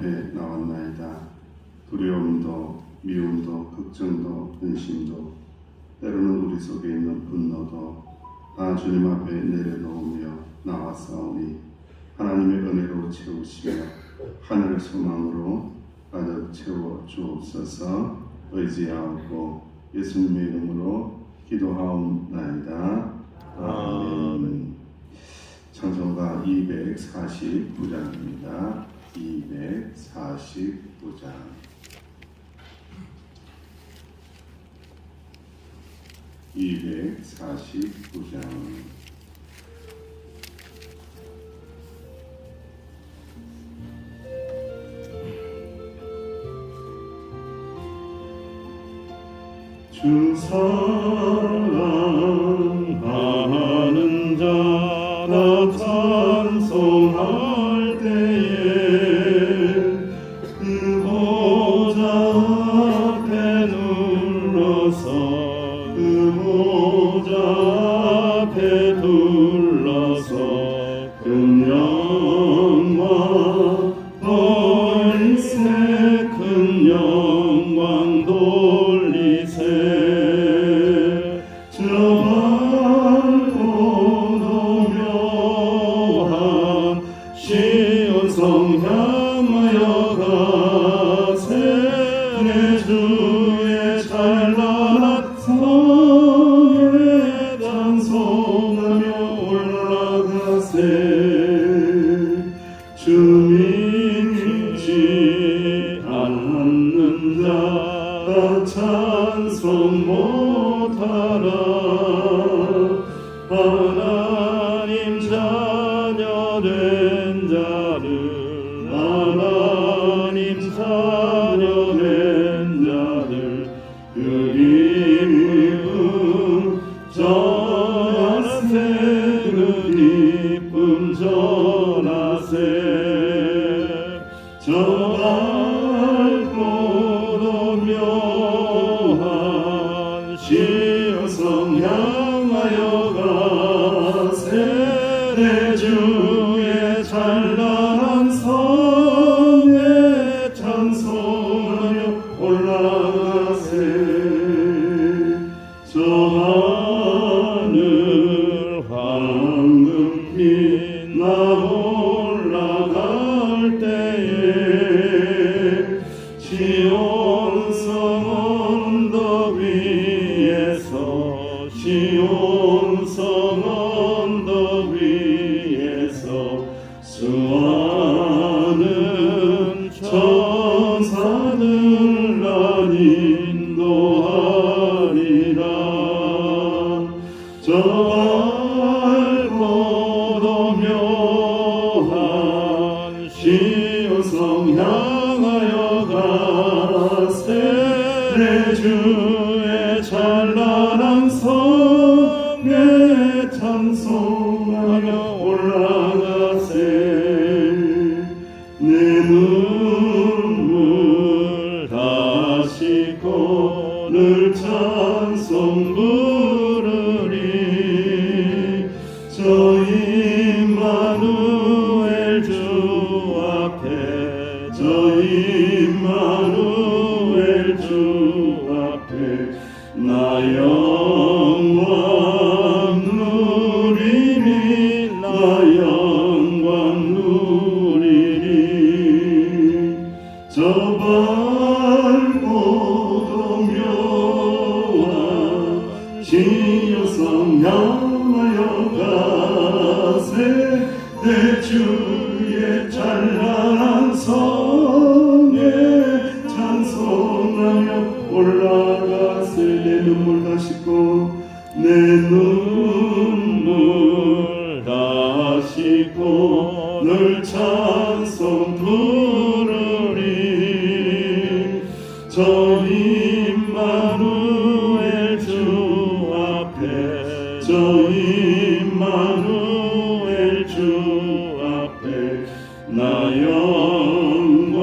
앞에 나왔나이다. 두려움도 미움도 걱정도 근심도 때로는 우리 속에 있는 분노도 다 주님 앞에 내려놓으며 나왔사오니 하나님의 은혜로 채우시며 하늘의 소망으로 가득 채워 주옵소서. 의지하고 예수님의 이름으로 기도하옵나이다. 아멘. 찬송가 249장입니다. 249장. 주 사랑하는 자가 찬송할 때에 그 보좌 앞에 눌러서 그 보좌 앞에 둘러서 큰 영광 돌리세 큰 영광 돌리세 저 밝고도 묘한 시온 성 향하여 가세 내 주의 찬란한 성에 찬송하며 올라가세 주 믿지 않는 자가 찬송 못하라 하나님 자녀 된 자를 하나님 자녀 된 자를 그 이름 전하세 그 기쁨 전하세 저 밝고도 묘한 시온 성 향하여 가세 내 주의 찬란한 성에 찬송하며 올라가세 저 하늘 황금빛 나 올라갈 때에 시온성 언덕 위에서 시온성 언덕 위에서 수많은 천사들 난 인도하리라 저 밝고도 묘한 시온성 향하여 가세 내 주의 찬란한 성에 찬송하며 올라가세 내 눈물 다 씻고 늘 찬송 부르리 저 임마누엘 주 앞에 저 임마누엘 주 앞에 나 영광 누리니 나 영광 누리니 저 밝고도 묘한 시온성 향하여 가세 내 주의 찬란한 성에 찬송하며 올라가세 내 눈물 다 씻고 내 눈물 다 씻고 늘 찬송 부르리 저 임마누엘 주 앞에 저 임마누엘 주 앞에 나 영광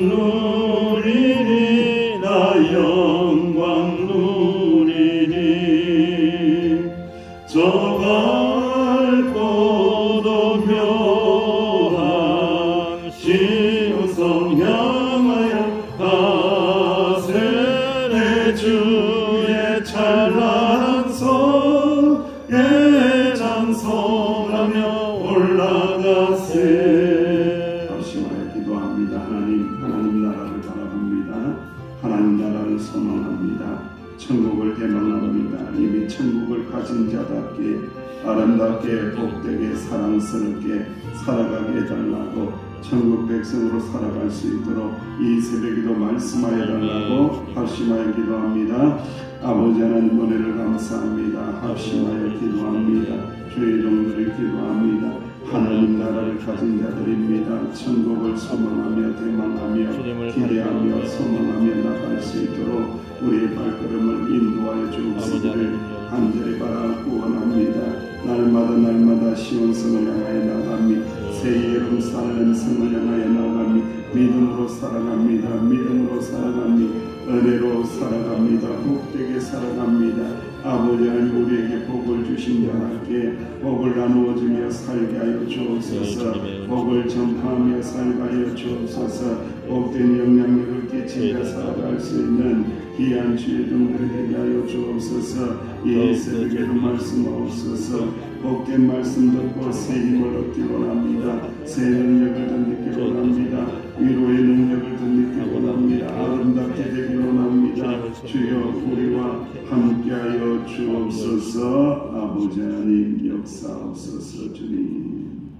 누리니 나 영광 누리니 저 밝고도 묘한 시 우성 향하여 가세 내 주의 찬란한 성에 찬송하며 올라가세. 합심하여 기도합니다. 하나님 나라를 바라봅니다. 하나님 나라를 소망합니다. 천국을 대망합니다. 이미 천국을 가진 자답게 아름답게 복되게 사랑스럽게 살아가게 해달라고 천국 백성으로 살아갈 수 있도록 이 새벽에도 말씀하여 달라고 합심하여 기도합니다. 아버지 하나님 은혜를 감사합니다. 합심하여 기도합니다. 주의 종들을 기도합니다. 하나님 나라를 가진 자들입니다. 천국을 소망하며 대망하며 기대하며 소망하며 나갈 수 있도록 우리의 발걸음을 인도하여 주옵시기를 간절히 바라고 원합니다. 날마다 시온성을 향하여 나가미 새 예루살렘 성을 향하여 나가미 믿음으로 살아갑니다. 믿음으로 살아갑니 은혜로 살아갑니다. 복되게 살아갑니다. 아버지 하나님 우리에게 복을 주신 자께 복을 나누어주며 살게 하여 주옵소서. 복을 전파하며 살게 하여 주옵소서. 복된 영향력을 끼치며 살아갈 수 있는 귀한 주의 종들이 되게 하여 주옵소서. 이 새벽에도 말씀하옵소서. 복된 말씀 듣고 새 힘을 얻기 원합니다. 새 능력을 더 느끼기 원합니다. 위로의 능력을 더 느끼기 원합니다. 아름답게 되기 원합니다. 주여 우리와 함께하여 주옵소서. 아버지 하나님 역사옵소서. 주님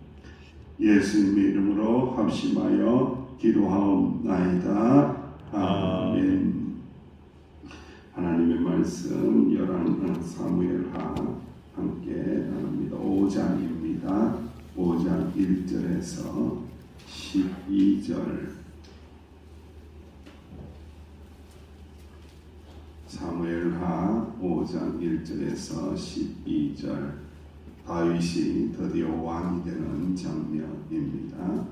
예수님의 이름으로 합심하여 기도하옵나이다. 아멘. 하나님의 말씀 열왕 사무엘하 함께 나눕니다. 5장입니다. 5장 1절에서 12절. 사무엘하 5장 1절에서 12절. 다윗이 드디어 왕이 되는 장면입니다.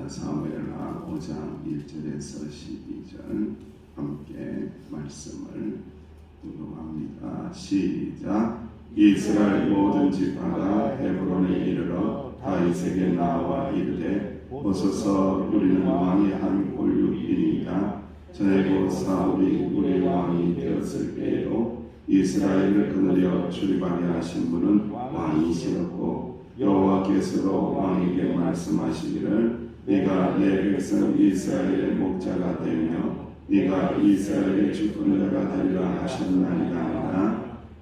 사무엘하 5장 1절에서 12절 함께 말씀을 묵상합니다. 시작. 이스라엘 모든 지파가 헤브론에 이르러 다윗에게 나와 이르되 오소서 우리는 왕이 한 꼴육이니이다. 전에 사울이 우리 왕이 되었을 때에도 이스라엘을 거느려 출입하게 하신 분은 왕이시었고 여호와께서도 왕에게 말씀하시기를 네가 내 백성 이스라엘의 목자가 되며 네가 이스라엘의 주권자가 되리라 하셨나이다.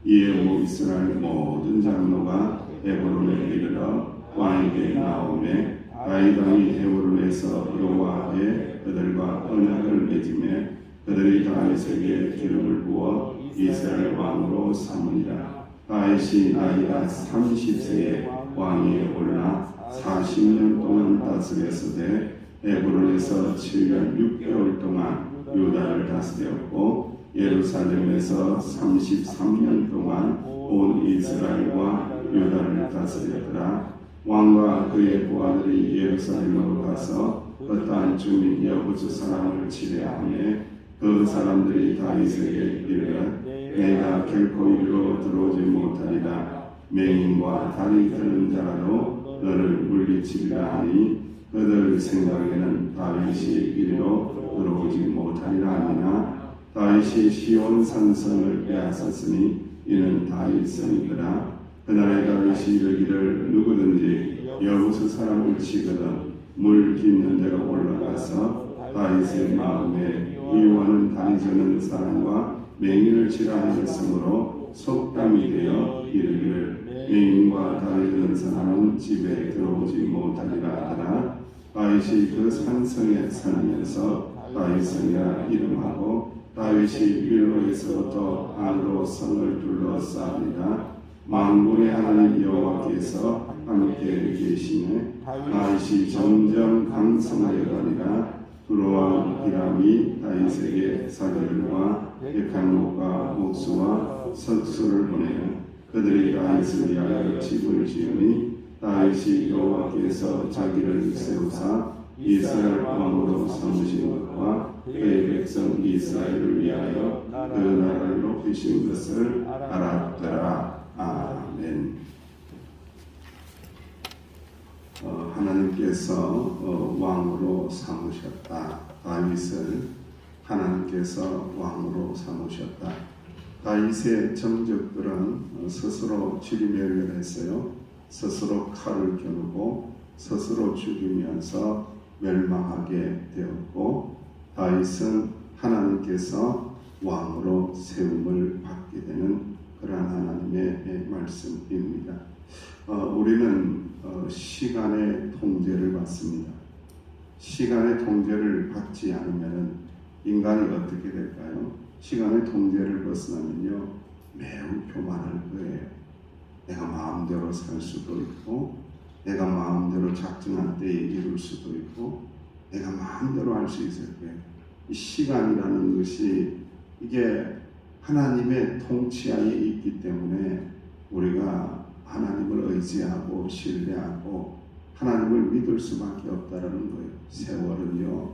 이에 이스라엘 모든 장로가 헤브론에 이르러 왕에게 나오매 다윗 왕이 헤브론에서 여호와의 그들과 언약을 맺음에 그들이 다윗에게 기름을 부어 이스라엘 왕으로 삼으니라. 다윗이 나이가 30세에 왕위에 올라 40년 동안 다스렸으되 헤브론에서 7년 6개월 동안 유다를 다스렸고 예루살렘에서 33년 동안 온 이스라엘과 유다를 다스렸더라. 왕과 그의 부하들이 예루살렘으로 가서 그 땅 주민 여부수 사람을 치레하며 그 사람들이 다윗에게 이르되 내가 결코 이리로 들어오지 못하리라. 맹인과 다리 드는 자라도 너를 물리치리라 하니 그들 생각에는 다윗이 이리로 들어오지 못하리라 하니나 다윗이 시온 산성을 빼앗았으니 이는 다윗 성이더라. 그날에 다윗이 이르기를 누구든지 여부수 사람을 치거든 물 깃는 데로 올라가서 다윗의 마음에 미워하는 다리 저는 사람과 맹인을 치라 하였으므로 속담이 되어 이르기를 맹인과 다리 저는 사람은 집에 들어오지 못하리라 하더라. 다윗이 그 산성에 살면서 다윗성이라 이름하고 다윗이 밀로에서부터 안으로 성을 둘러싸니라. 만군의 하나님 여호와께서 함께 계시네. 다윗이 점점 강성하여 가니라. 두로와 히람이 다윗에게 사절과 백향목과 옥수와 석수를 보내어 그들이 다윗을 위하여 집을 지으니 다윗이 여호와께서 자기를 세우사 이스라엘 왕으로 삼으신 것과 그의 백성 이스라엘을 위하여 그 나라를 높이신 것을 알았더라. 아멘. 하나님께서 왕으로 삼으셨다. 다윗을 하나님께서 왕으로 삼으셨다. 다윗의 정적들은 스스로 지리멸렬했어요. 스스로 칼을 겨누고 스스로 죽이면서 멸망하게 되었고, 다윗은 하나님께서 왕으로 세움을 받게 되는 그러한 하나님의 말씀입니다. 우리는 시간의 통제를 받습니다. 시간의 통제를 받지 않으면 인간이 어떻게 될까요? 시간의 통제를 벗어나면요, 매우 교만할 거예요. 내가 마음대로 살 수도 있고, 내가 마음대로 작정한 때에 이룰 수도 있고, 내가 마음대로 할 수 있을 거예요. 이 시간이라는 것이 이게 하나님의 통치하에 있기 때문에 우리가 하나님을 의지하고 신뢰하고 하나님을 믿을 수밖에 없다라는 거예요. 세월은요,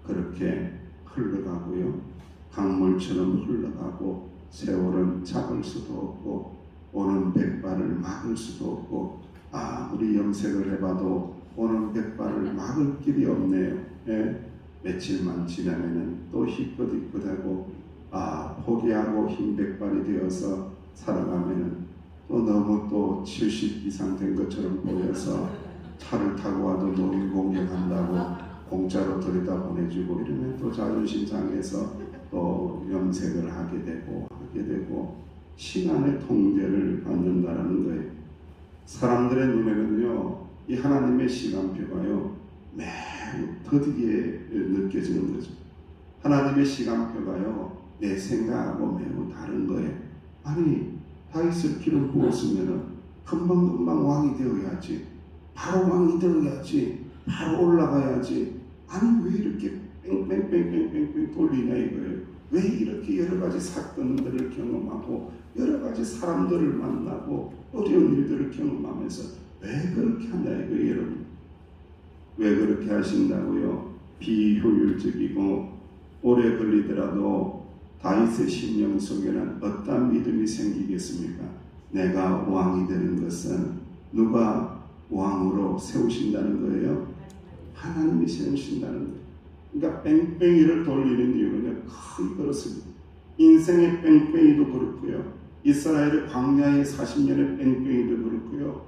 그렇게 흘러가고요, 강물처럼 흘러가고, 세월은 잡을 수도 없고 오는 백발을 막을 수도 없고, 아무리 염색을 해봐도 오는 백발을 막을 길이 없네요. 며칠만 지나면은 또 희끗희끗하고, 포기하고 흰 백발이 되어서 살아가면은 또 너무 또 70 이상 된 것처럼 보여서 차를 타고 와도 노인 공격한다고 공짜로 들여다 보내주고, 이러면 또 자존심 상해서 또 염색을 하게 되고 시간의 통제를 받는다라는 거예요. 사람들의 눈에는요, 이 하나님의 시간표가요, 매우 더디게 느껴지는 거죠. 하나님의 시간표가요, 내 생각하고 매우 다른 거예요. 아니, 다윗을 기름 부었으면은 금방금방 왕이 되어야지, 바로 왕이 되어야지, 바로 올라가야지. 아니, 왜 이렇게 뺑뺑뺑뺑뺑 돌리냐 이거예요. 왜 이렇게 여러 가지 사건들을 경험하고 여러 가지 사람들을 만나고 어려운 일들을 경험하면서 왜 그렇게 하냐 이거예요, 여러분. 왜 그렇게 하신다고요? 비효율적이고 오래 걸리더라도 다윗의 심령 속에는 어떤 믿음이 생기겠습니까? 내가 왕이 되는 것은 누가 왕으로 세우신다는 거예요? 하나님이 세우신다는 거예요. 그러니까 뺑뺑이를 돌리는 이유는 크게 그렇습니다. 인생의 뺑뺑이도 그렇고요, 이스라엘의 광야의 40년의 뺑뺑이도 그렇고요,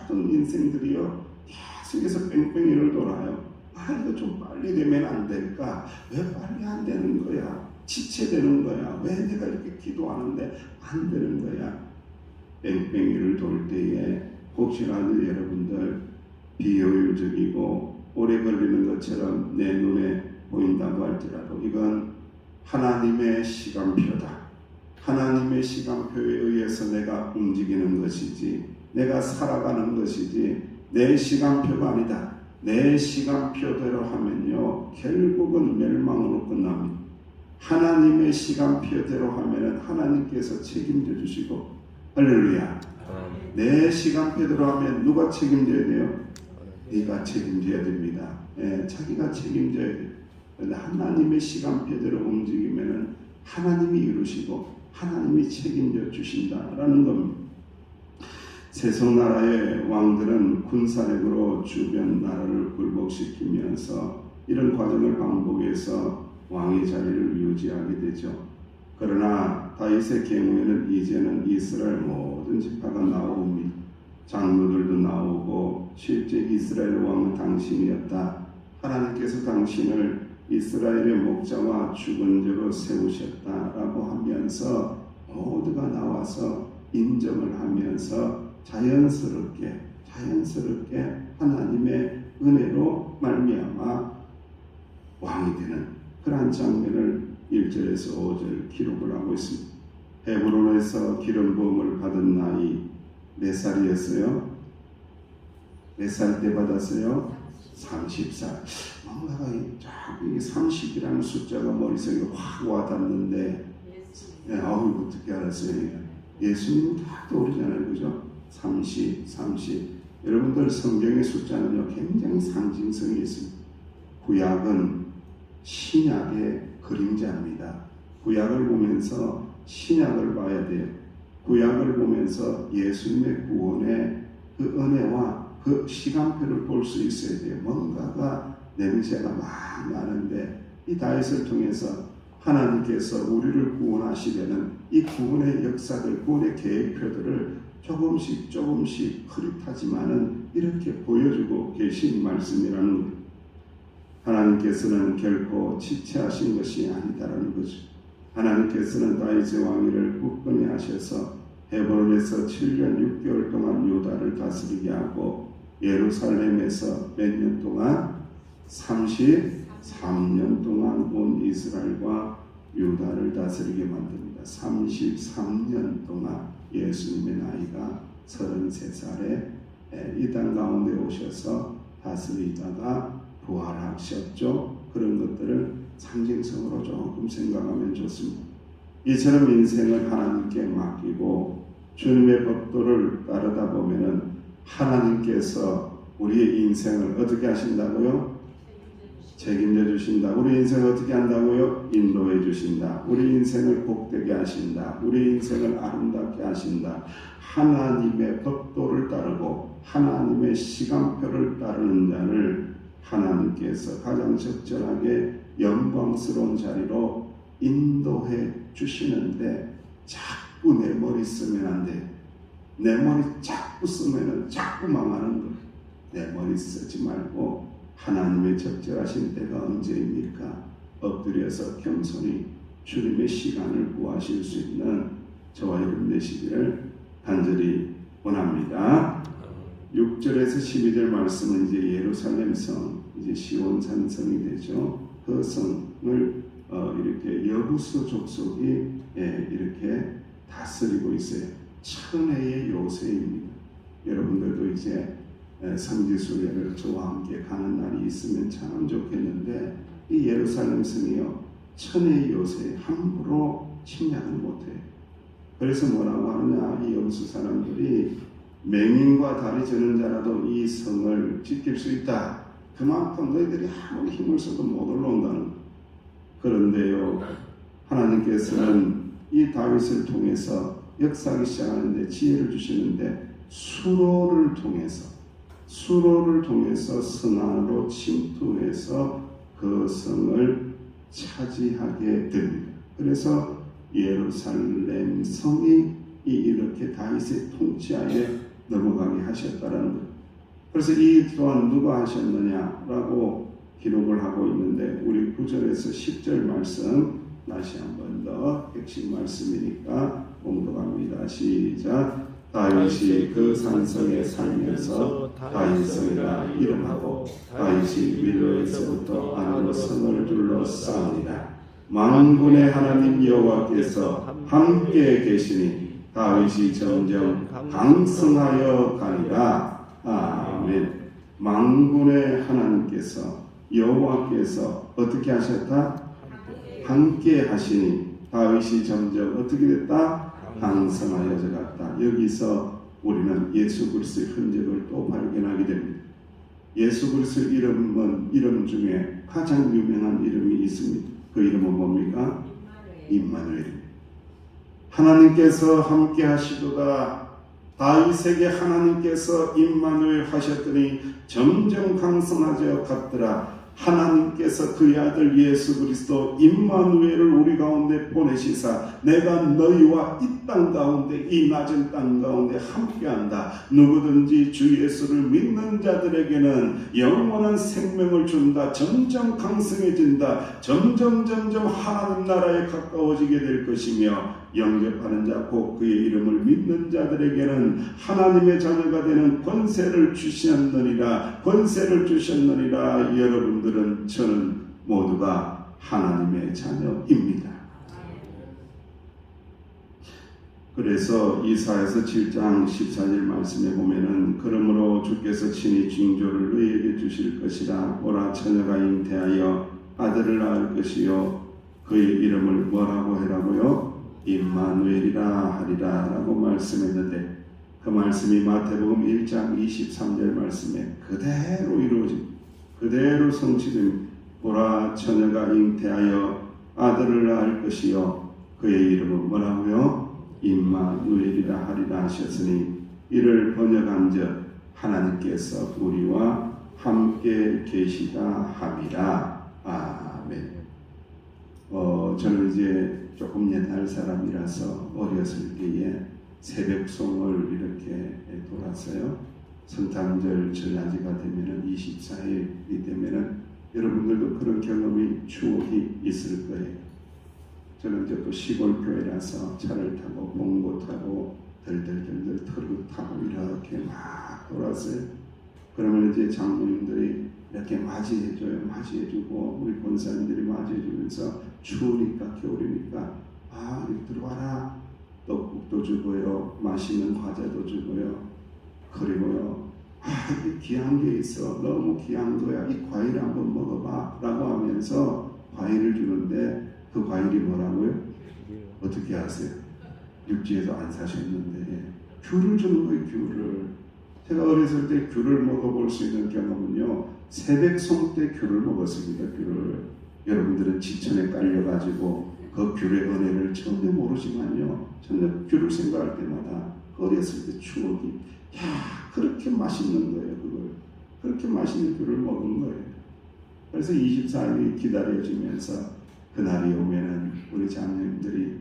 모든 인생들이요 계속해서 뺑뺑이를 돌아요. 이거 좀 빨리 되면 안 될까? 왜 빨리 안 되는 거야? 지체되는 거야? 왜 내가 이렇게 기도하는데 안 되는 거야? 뺑뺑이를 돌 때에 혹시라도 여러분들 비효율적이고 오래 걸리는 것처럼 내 눈에 보인다고 할지라도 이건 하나님의 시간표다. 하나님의 시간표에 의해서 내가 움직이는 것이지, 내가 살아가는 것이지 내 시간표가 아니다. 내 시간표대로 하면요, 결국은 멸망으로 끝납니다. 하나님의 시간표대로 하면은 하나님께서 책임져 주시고, 할렐루야. 내 시간표대로 하면 누가 책임져야 돼요? 네가 책임져야 됩니다. 자기가 책임져야 돼요. 그런데 하나님의 시간표대로 움직이면은 하나님이 이루시고 하나님이 책임져 주신다라는 겁니다. 세속나라의 왕들은 군사력으로 주변 나라를 굴복시키면서 이런 과정을 반복해서 왕의 자리를 유지하게 되죠. 그러나 다윗의 경우에는 이제는 이스라엘 모든 지파가 나옵니다. 장로들도 나오고 실제 이스라엘 왕은 당신이었다. 하나님께서 당신을 이스라엘의 목자와 주권자로 세우셨다라고 하면서 모두가 나와서 인정을 하면서 자연스럽게 하나님의 은혜로 말미암아 왕이 되는 그러한 장면을 1절에서 5절 기록을 하고 있습니다. 헤브론에서 기름 부음을 받은 나이 몇 살이었어요? 몇 살 때 받았어요? 30살. 뭔가가 이 30이라는 숫자가 머릿속에 확 와닿는데, 어떻게 알았어요? 예수님은 다 떠오르잖아요, 그죠? 30. 여러분들 성경의 숫자는요 굉장히 상징성이 있습니다. 구약은 신약의 그림자입니다. 구약을 보면서 신약을 봐야 돼요. 구약을 보면서 예수님의 구원의 그 은혜와 그 시간표를 볼 수 있어야 돼요. 뭔가가 냄새가 막 나는데 이 다윗을 통해서 하나님께서 우리를 구원하시려는 이 구원의 역사들, 구원의 계획표들을 조금씩 흐릿하지만은 이렇게 보여주고 계신 말씀이라는 거예요. 하나님께서는 결코 지체하신 것이 아니다라는 거죠. 하나님께서는 다윗의 왕위를 굳건히 하셔서 헤브론에서 7년 6개월 동안 유다를 다스리게 하고 예루살렘에서 몇 년 동안 33년 동안 온 이스라엘과 유다를 다스리게 만듭니다. 33년 동안 예수님의 나이가 33살에 이 땅 가운데 오셔서 다스리다가 부활하셨죠. 그런 것들을 상징성으로 조금 생각하면 좋습니다. 이처럼 인생을 하나님께 맡기고 주님의 법도를 따르다 보면은 하나님께서 우리의 인생을 어떻게 하신다고요? 책임져 주신다. 우리 인생을 어떻게 한다고요? 인도해 주신다. 우리 인생을 복되게 하신다. 우리 인생을 아름답게 하신다. 하나님의 법도를 따르고 하나님의 시간표를 따르는 자를 하나님께서 가장 적절하게 영광스러운 자리로 인도해 주시는데 자꾸 내 머리 쓰면 안 돼. 내 머리 자꾸 쓰면 자꾸 망하는 거예요. 내 머리 쓰지 말고 하나님의 적절하신 때가 언제입니까? 엎드려서 겸손히 주님의 시간을 구하실 수 있는 저와 여러분 되시기를 간절히 원합니다. 6절에서 12절 말씀은 이제 예루살렘 성, 이제 시온 산성이 되죠. 그 성을 이렇게 여부수 족속이 이렇게 다스리고 있어요. 천혜의 요새입니다. 여러분들도 이제 성지순례를 저와 함께 가는 날이 있으면 참 좋겠는데 이 예루살렘 성이요 천혜의 요새 함부로 침략을 못해요. 그래서 뭐라고 하느냐, 이 여부수 사람들이 맹인과 다리 저는 자라도 이 성을 지킬 수 있다. 그만큼 너희들이 아무리 힘을 써도 못 올라온다는 것. 그런데요, 하나님께서는 이 다윗을 통해서 역사하기 시작하는데 지혜를 주시는데 수로를 통해서 성 안으로 침투해서 그 성을 차지하게 됩니다. 그래서 예루살렘 성이 이렇게 다윗의 통치하에 넘어가게 하셨다라는 것. 그래서 이 또한 누가 하셨느냐라고 기록을 하고 있는데 우리 9절에서 10절 말씀 다시 한 번 더 핵심 말씀이니까 봉독합니다. 시작. 다윗이 그 산성에 살면서 다윗성이라 이름하고 다윗이 밀로에서부터 안으로 성을 둘러싸니라. 만군의 하나님 여호와께서 함께 계시니 다윗이 점점 강성하여 가니라. 아멘. 만군의 하나님께서 여호와께서 어떻게 하셨다? 함께 하시니 다윗이 점점 어떻게 됐다? 강성하여져 갔다. 여기서 우리는 예수 그리스도의 흔적을 또 발견하게 됩니다. 예수 그리스도의 이름 중에 가장 유명한 이름이 있습니다. 그 이름은 뭡니까? 임마누엘입니다. 하나님께서 함께 하시도다. 다윗에게 하나님께서 임마누엘 하셨더니 점점 강성하여 갔더라. 하나님께서 그의 아들 예수 그리스도 임마누엘을 우리 가운데 보내시사 내가 너희와 이 땅 가운데 이 낮은 땅 가운데 함께한다. 누구든지 주 예수를 믿는 자들에게는 영원한 생명을 준다. 점점 강성해진다. 점점 하나님 나라에 가까워지게 될 것이며 영접하는 자 곧 그의 이름을 믿는 자들에게는 하나님의 자녀가 되는 권세를 주셨느니라. 여러분들은 저는 모두가 하나님의 자녀입니다. 그래서 이사야서 7장 14절 말씀에 보면은 그러므로 주께서 친히 징조를 너희에게 주실 것이라. 보라 처녀가 잉태하여 아들을 낳을 것이요 그의 이름을 뭐라고 하라고요? 임마누엘이라 하리라 라고 말씀했는데 그 말씀이 마태복음 1장 23절 말씀에 그대로 이루어집니다. 그대로 성취됩니다. 보라 처녀가 잉태하여 아들을 낳을 것이요 그의 이름은 뭐라고요? 임마누엘이라 하리라 하셨으니 이를 번역한즉 하나님께서 우리와 함께 계시다 함이라. 아멘. 저는 이제 조금 옛날 사람이라서 어렸을 때에 새벽송을 이렇게 돌아서요. 성탄절 전야제가 되면은 24일이 되면은 여러분들도 그런 경험이 추억이 있을 거예요. 저는 이제 또 시골 교회라서 차를 타고 봉고 타고 덜덜덜덜 털고 타고 이렇게 막 돌았어요. 그러면 이제 장로님들이 이렇게 맞이해주고 우리 권사님들이 맞이해주면서 추우니까 겨울이니까 이리 들어와라. 떡국도 주고요, 맛있는 과자도 주고요, 그리고요, 이 귀한 게 있어, 너무 귀한 거야, 이 과일 한번 먹어봐 라고 하면서 과일을 주는데 그 과일이 뭐라고요? 어떻게 아세요? 육지에서 안 사셨는데 귤을 주는 거예요. 귤을. 제가 어렸을 때 귤을 먹어볼 수 있는 경험은요, 새벽송 때 귤을 먹었습니다. 귤을. 여러분들은 지천에 깔려가지고 그 귤의 은혜를 전혀 모르지만요, 저는 귤을 생각할 때마다 어렸을 때 추억이, 그렇게 맛있는 거예요. 그걸 그렇게 맛있는 귤을 먹은 거예요. 그래서 24일이 기다려지면서 그날이 오면은 우리 장로님들이,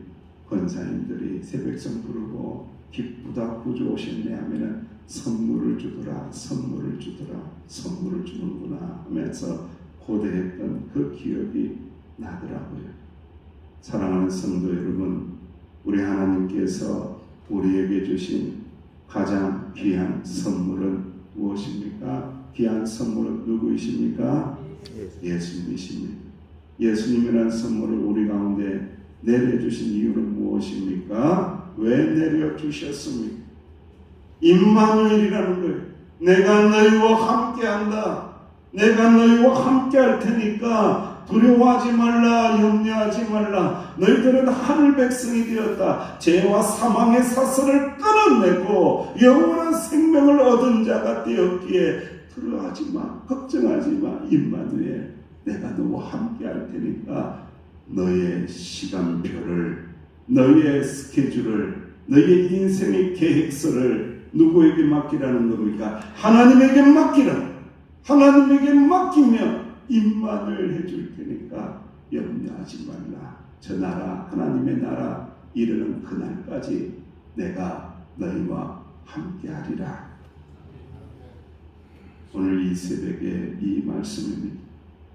권사님들이 새벽송 부르고 기쁘다 구주 오셨네 하면은 선물을 주더라, 선물을 주는구나 하면서 고대했던 그 기억이 나더라고요. 사랑하는 성도 여러분, 우리 하나님께서 우리에게 주신 가장 귀한 선물은 무엇입니까? 귀한 선물은 누구이십니까? 예수님이십니다. 예수님이라는 선물을 우리 가운데 내려주신 이유는 무엇입니까? 왜 내려주셨습니까? 임마누엘이라는 거예요. 내가 너희와 함께한다. 내가 너희와 함께할 테니까 두려워하지 말라, 염려하지 말라. 너희들은 하늘 백성이 되었다. 죄와 사망의 사슬을 끊어내고 영원한 생명을 얻은 자가 되었기에 두려워하지 마, 걱정하지 마. 임마누엘, 내가 너와 함께할 테니까 너의 시간표를, 너의 스케줄을, 너의 인생의 계획서를 누구에게 맡기라는 겁니까? 하나님에게 맡기라. 하나님에게 맡기면 임마누엘 해줄 테니까 염려하지 말라. 저 나라, 하나님의 나라 이르는 그날까지 내가 너희와 함께하리라. 오늘 이 새벽에 이 말씀입니다.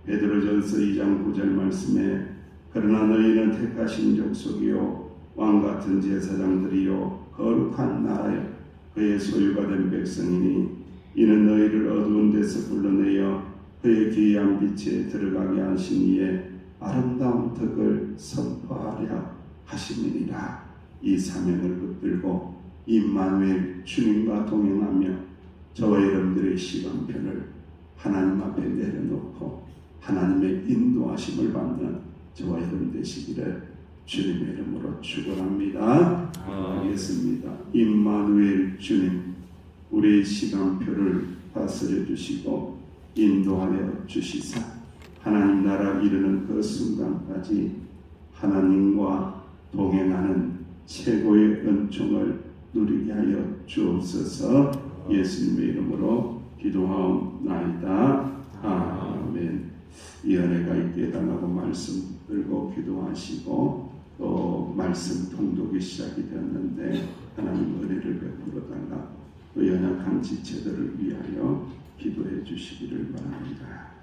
베드로전서 2장 9절 말씀에 그러나 너희는 택하신 족속이요 왕같은 제사장들이요 거룩한 나라요 그의 소유가 된 백성이니 이는 너희를 어두운 데서 불러내어 그의 기이한 빛에 들어가게 하신 이의 아름다운 덕을 선포하려 하심이니라. 이 사명을 붙들고 임마누엘 주님과 동행하며 저와 여러분들의 시간표를 하나님 앞에 내려놓고 하나님의 인도하심을 받는 저와 여러분 되시기를 주님의 이름으로 축원합니다. 하겠습니다. 임마누엘 주님, 우리의 시간표를 다스려 주시고 인도하여 주시사 하나님 나라 이르는 그 순간까지 하나님과 동행하는 최고의 은총을 누리게 하여 주옵소서. 예수님의 이름으로 기도하옵나이다. 아멘. 이 은혜가 있게 해달라고 말씀 들고 기도하시고 또 말씀 통독이 시작이 되었는데 하나님 은혜를 베풀어 달라. 또 연약한 지체들을 위하여 기도해 주시기를 바랍니다.